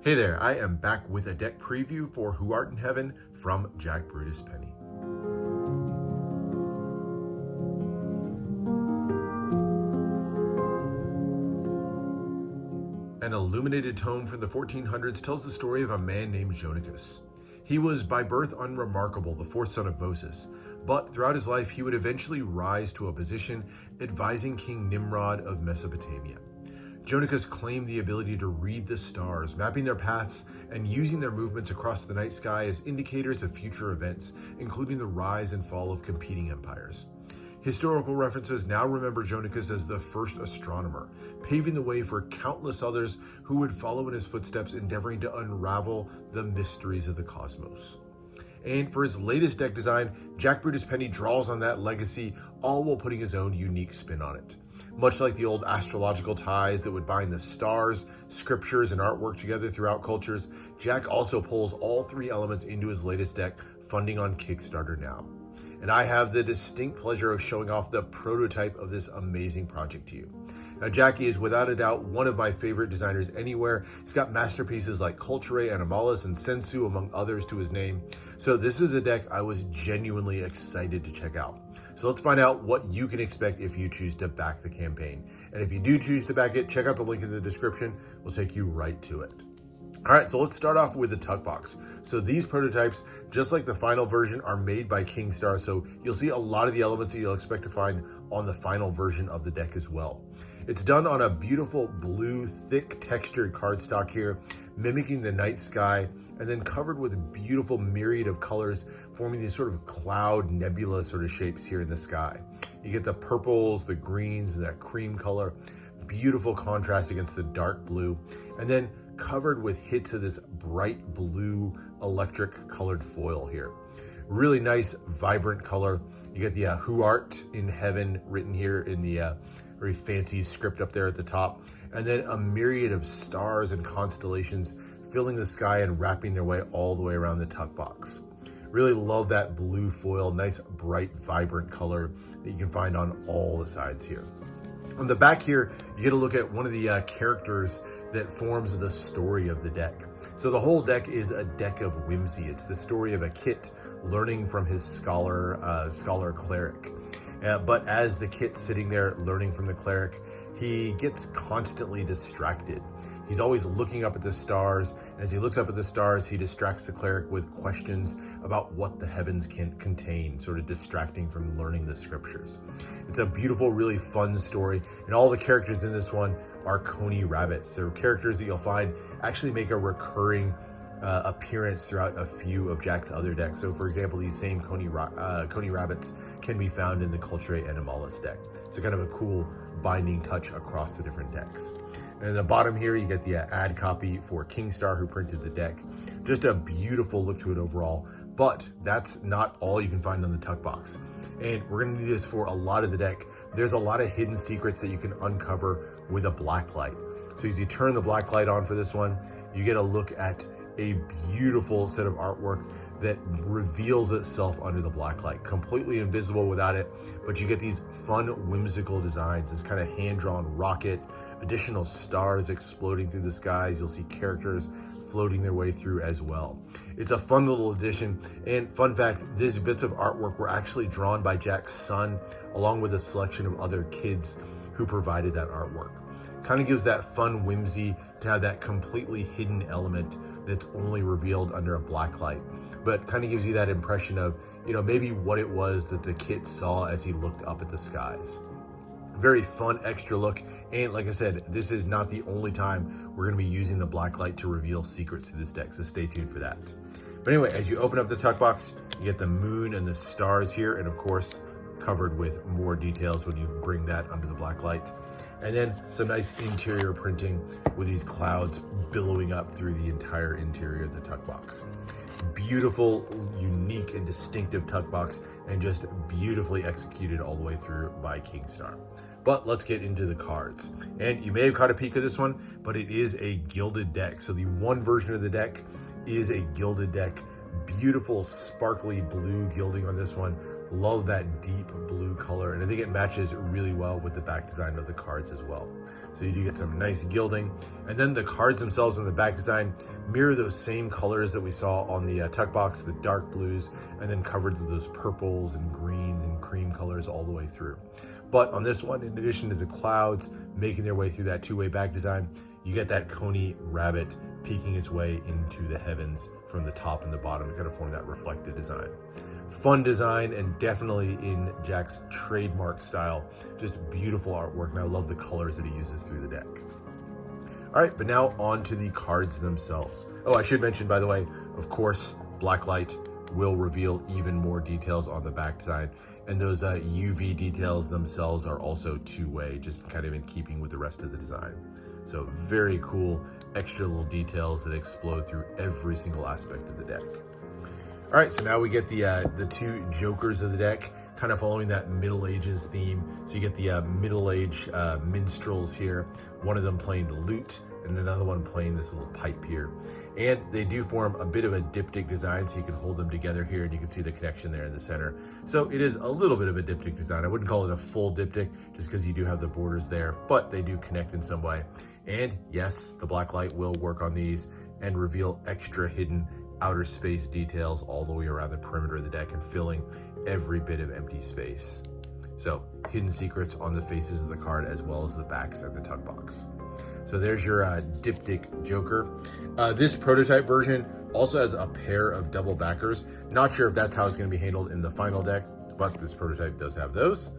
Hey there, I am back with a deck preview for Who Art in Heaven from Jack Brutus Penny. An illuminated tome from the 1400s tells the story of a man named Jonicus. He was by birth unremarkable, the fourth son of Moses, but throughout his life he would eventually rise to a position advising King Nimrod of Mesopotamia. Jonicus claimed the ability to read the stars, mapping their paths and using their movements across the night sky as indicators of future events, including the rise and fall of competing empires. Historical references now remember Jonicus as the first astronomer, paving the way for countless others who would follow in his footsteps, endeavoring to unravel the mysteries of the cosmos. And for his latest deck design, Jack Brutus Penny draws on that legacy, all while putting his own unique spin on it. Much like the old astrological ties that would bind the stars, scriptures, and artwork together throughout cultures, Jack also pulls all three elements into his latest deck, funding on Kickstarter now. And I have the distinct pleasure of showing off the prototype of this amazing project to you. Now, Jackie is without a doubt one of my favorite designers anywhere. He's got masterpieces like Culture, Animalis, and Sensu, among others, to his name. So this is a deck I was genuinely excited to check out. So let's find out what you can expect if you choose to back the campaign. And if you do choose to back it, check out the link in the description. We'll take you right to it. All right, so let's start off with the tuck box. So these prototypes, just like the final version, are made by Kickstarter, so you'll see a lot of the elements that you'll expect to find on the final version of the deck as well. It's done on a beautiful blue, thick textured cardstock here, mimicking the night sky, and then covered with a beautiful myriad of colors, forming these sort of cloud nebula sort of shapes here in the sky. You get the purples, the greens, and that cream color, beautiful contrast against the dark blue, and then covered with hits of this bright blue electric colored foil here. Really nice, vibrant color. You get the Who Art in Heaven written here in the very fancy script up there at the top. And then a myriad of stars and constellations filling the sky and wrapping their way all the way around the tuck box. Really love that blue foil, nice, bright, vibrant color that you can find on all the sides here. On the back here, you get a look at one of the characters that forms the story of the deck. So the whole deck is a deck of whimsy. It's the story of a Kit learning from his scholar cleric. But as the Kit's sitting there learning from the cleric, he gets constantly distracted. He's always looking up at the stars, and as he looks up at the stars, he distracts the cleric with questions about what the heavens can contain, sort of distracting from learning the scriptures. It's a beautiful, really fun story, and all the characters in this one are coney rabbits. They're characters that you'll find actually make a recurring appearance throughout a few of Jack's other decks. So for example, these same coney rabbits can be found in the Culture Animalis deck. So kind of a cool binding touch across the different decks. And at the bottom here, you get the ad copy for Kickstarter, who printed the deck. Just a beautiful look to it overall, but that's not all you can find on the tuck box. And we're gonna do this for a lot of the deck. There's a lot of hidden secrets that you can uncover with a black light. So as you turn the black light on for this one, you get a look at a beautiful set of artwork that reveals itself under the black light, completely invisible without it, but you get these fun, whimsical designs, this kind of hand-drawn rocket, additional stars exploding through the skies. You'll see characters floating their way through as well. It's a fun little addition, and fun fact, these bits of artwork were actually drawn by Jack's son, along with a selection of other kids who provided that artwork. Kind of gives that fun whimsy to have that completely hidden element that's only revealed under a black light, but kind of gives you that impression of, maybe what it was that the Kit saw as he looked up at the skies. Very fun extra look, and like I said, this is not the only time we're going to be using the black light to reveal secrets to this deck, so stay tuned for that. But anyway, as you open up the tuck box, you get the moon and the stars here, and of course covered with more details when you bring that under the black light. And then some nice interior printing with these clouds billowing up through the entire interior of the tuck box. Beautiful, unique, and distinctive tuck box, and just beautifully executed all the way through by Kickstarter. But let's get into the cards. And you may have caught a peek of this one, but it is a gilded deck. So the one version of the deck is a gilded deck. Beautiful, sparkly blue gilding on this one. Love that deep blue blue color, and I think it matches really well with the back design of the cards as well. So you do get some nice gilding, and then the cards themselves on the back design mirror those same colors that we saw on the tuck box, the dark blues, and then covered with those purples and greens and cream colors all the way through. But on this one, in addition to the clouds making their way through that two-way back design, you get that coney rabbit peeking its way into the heavens from the top and the bottom to kind of form that reflected design. Fun design, and definitely in Jack's trademark style. Just beautiful artwork, and I love the colors that he uses through the deck. All right, but now on to the cards themselves. Oh, I should mention, by the way, of course, Blacklight will reveal even more details on the back design, and those UV details themselves are also two-way, just kind of in keeping with the rest of the design. So very cool, extra little details that explode through every single aspect of the deck. All right, so now we get the two jokers of the deck, kind of following that Middle Ages theme. So you get the Middle Age minstrels here, one of them playing the lute and another one playing this little pipe here. And they do form a bit of a diptych design, so you can hold them together here and you can see the connection there in the center. So it is a little bit of a diptych design. I wouldn't call it a full diptych just because you do have the borders there, but they do connect in some way. And yes, the Blacklight will work on these and reveal extra hidden outer space details all the way around the perimeter of the deck and filling every bit of empty space. So hidden secrets on the faces of the card as well as the backs and the tuck box. So there's your diptych joker. This prototype version also has a pair of double backers. Not sure if that's how it's going to be handled in the final deck, but this prototype does have those.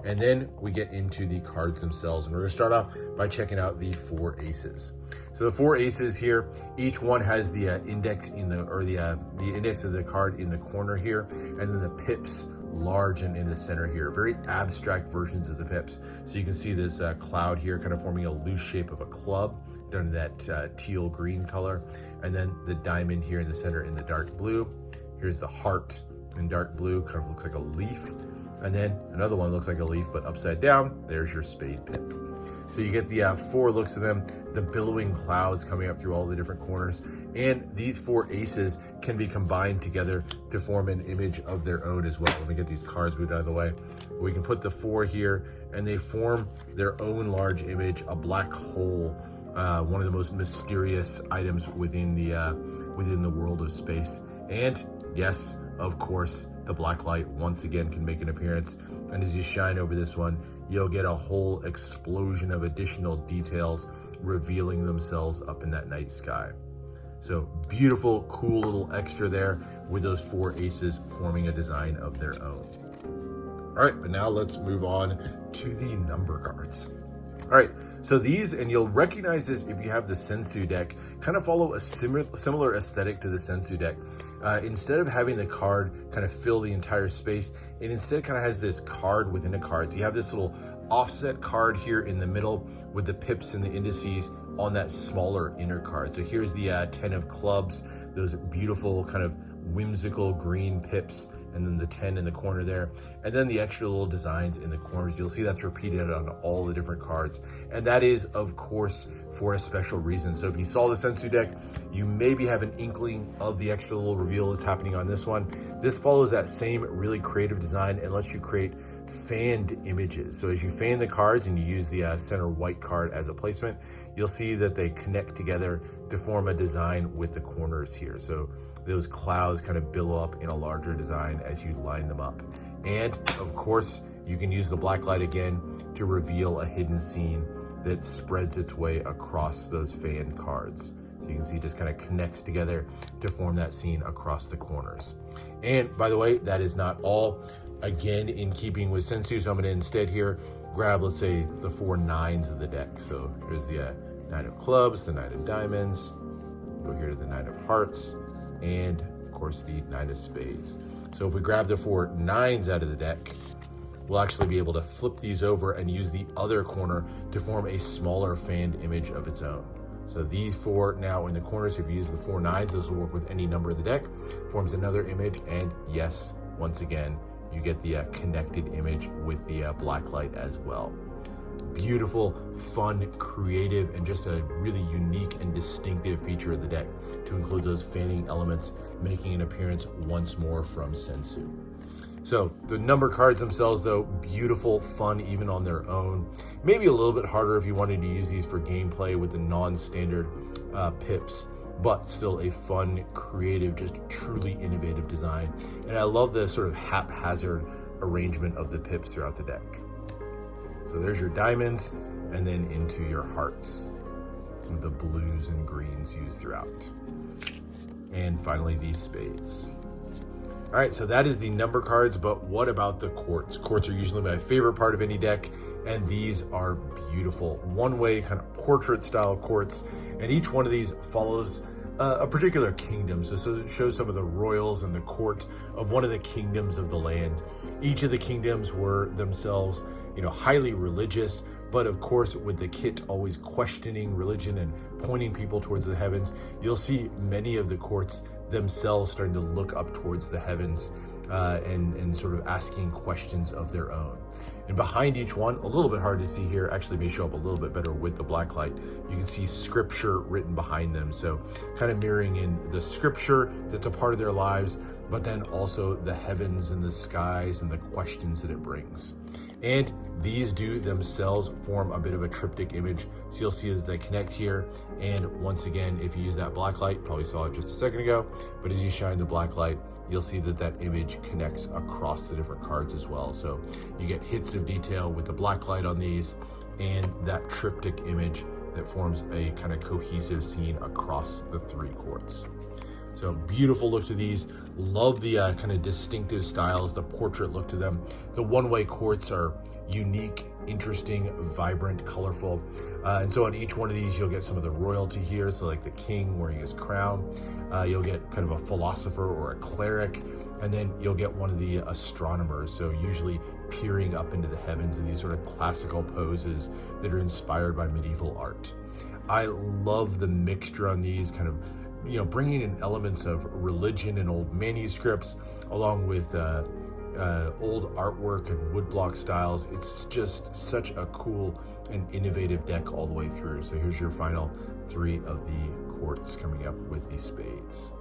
And then we get into the cards themselves, and we're going to start off by checking out the 4 aces. So the 4 aces here, each one has the index in the index of the card in the corner here, and then the pips large and in the center here. Very abstract versions of the pips. So you can see this cloud here kind of forming a loose shape of a club done in that teal green color, and then the diamond here in the center in the dark blue. Here's the heart in dark blue, kind of looks like a leaf. And then another one looks like a leaf, but upside down. There's your spade pip. So you get the 4 looks of them, the billowing clouds coming up through all the different corners. And these 4 aces can be combined together to form an image of their own as well. Let me get these cards moved out of the way. We can put the 4 here and they form their own large image, a black hole, one of the most mysterious items within the world of space. And yes, of course, the Blacklight once again can make an appearance, and as you shine over this one, you'll get a whole explosion of additional details revealing themselves up in that night sky. So beautiful, cool little extra there with those 4 aces forming a design of their own. All right, but now let's move on to the number cards. All right, so these, and you'll recognize this if you have the Sensu deck, kind of follow a similar aesthetic to the Sensu deck. Instead of having the card kind of fill the entire space, it instead kind of has this card within a card. So you have this little offset card here in the middle with the pips and the indices on that smaller inner card. So here's the 10 of clubs, those beautiful kind of whimsical green pips, and then the 10 in the corner there, and then the extra little designs in the corners. You'll see that's repeated on all the different cards, and that is of course for a special reason. So if you saw the Sensu deck, you maybe have an inkling of the extra little reveal that's happening on this one. This follows that same really creative design and lets you create fanned images. So as you fan the cards and you use the center white card as a placement, you'll see that they connect together to form a design with the corners here. So those clouds kind of billow up in a larger design as you line them up. And of course, you can use the Blacklight again to reveal a hidden scene that spreads its way across those fan cards. So you can see it just kind of connects together to form that scene across the corners. And by the way, that is not all. Again, in keeping with Sensu, so I'm gonna instead here grab, let's say, the 4 nines of the deck. So here's the 9 of clubs, the 9 of diamonds, go here to the 9 of hearts, and of course the 9 of spades. So if we grab the 4 nines out of the deck, we'll actually be able to flip these over and use the other corner to form a smaller fanned image of its own. So these 4 now in the corners, if you use the 4 nines, this will work with any number of the deck, forms another image, and yes, once again, you get the connected image with the Blacklight as well. Beautiful, fun, creative, and just a really unique and distinctive feature of the deck to include those fanning elements, making an appearance once more from Sensu. So the number cards themselves, though, beautiful, fun even on their own. Maybe a little bit harder if you wanted to use these for gameplay with the non-standard pips, but still a fun, creative, just truly innovative design. And I love the sort of haphazard arrangement of the pips throughout the deck. So there's your diamonds, and then into your hearts, with the blues and greens used throughout. And finally, these spades. All right, so that is the number cards, but what about the quartz? Quartz are usually my favorite part of any deck, and these are beautiful. One-way kind of portrait style quartz, and each one of these follows a particular kingdom. So it shows some of the royals and the court of one of the kingdoms of the land. Each of the kingdoms were themselves, highly religious, but of course, with the kit always questioning religion and pointing people towards the heavens, you'll see many of the courts themselves starting to look up towards the heavens and sort of asking questions of their own. And behind each one, a little bit hard to see here, actually may show up a little bit better with the black light, you can see scripture written behind them. So kind of mirroring in the scripture that's a part of their lives, but then also the heavens and the skies and the questions that it brings. And these do themselves form a bit of a triptych image. So you'll see that they connect here. And once again, if you use that black light, probably saw it just a second ago, but as you shine the black light, you'll see that that image connects across the different cards as well. So you get hits of detail with the black light on these and that triptych image that forms a kind of cohesive scene across the three courts. So beautiful look to these. Love the kind of distinctive styles, the portrait look to them. The one-way courts are unique, interesting, vibrant, colorful. And so on each one of these, you'll get some of the royalty here. So like the king wearing his crown. You'll get kind of a philosopher or a cleric. And then you'll get one of the astronomers. So usually peering up into the heavens in these sort of classical poses that are inspired by medieval art. I love the mixture on these, kind of bringing in elements of religion and old manuscripts, along with old artwork and woodblock styles. It's just such a cool and innovative deck all the way through. So here's your final three of the quartz coming up with these spades.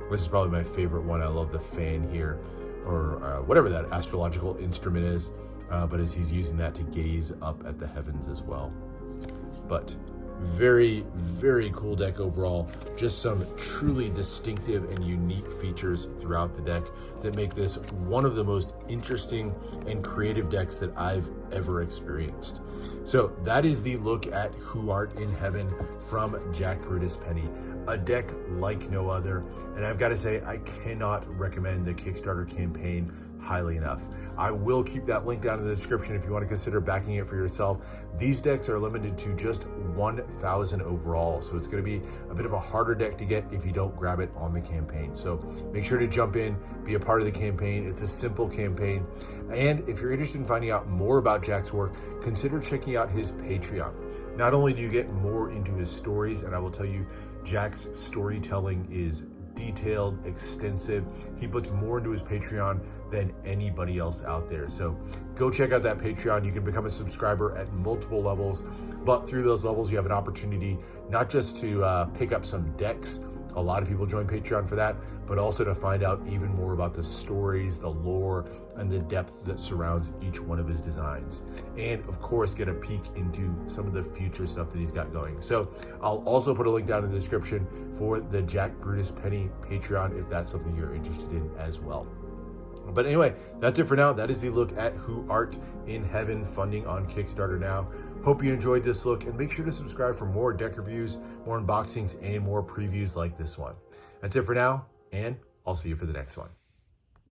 This is probably my favorite one. I love the fan here, or whatever that astrological instrument is, but as he's using that to gaze up at the heavens as well. But very, very cool deck overall. Just some truly distinctive and unique features throughout the deck that make this one of the most interesting and creative decks that I've ever experienced. So that is the look at Who Art in Heaven from Jack Brutus Penny. A deck like no other. And I've got to say, I cannot recommend the Kickstarter campaign highly enough. I will keep that link down in the description if you want to consider backing it for yourself. These decks are limited to just 1,000 overall, so it's going to be a bit of a harder deck to get if you don't grab it on the campaign. So make sure to jump in, be a part of the campaign. It's a simple campaign. And if you're interested in finding out more about Jack's work, consider checking out his Patreon. Not only do you get more into his stories, and I will tell you, Jack's storytelling is detailed, extensive. He puts more into his Patreon than anybody else out there. So go check out that Patreon. You can become a subscriber at multiple levels, but through those levels, you have an opportunity not just to pick up some decks. A lot of people join Patreon for that, but also to find out even more about the stories, the lore, and the depth that surrounds each one of his designs. And of course, get a peek into some of the future stuff that he's got going. So I'll also put a link down in the description for the Jack Brutus Penny Patreon if that's something you're interested in as well. But anyway, that's it for now. That is the look at Who Art in Heaven funding on Kickstarter now. Hope you enjoyed this look, and make sure to subscribe for more deck reviews, more unboxings, and more previews like this one. That's it for now, and I'll see you for the next one.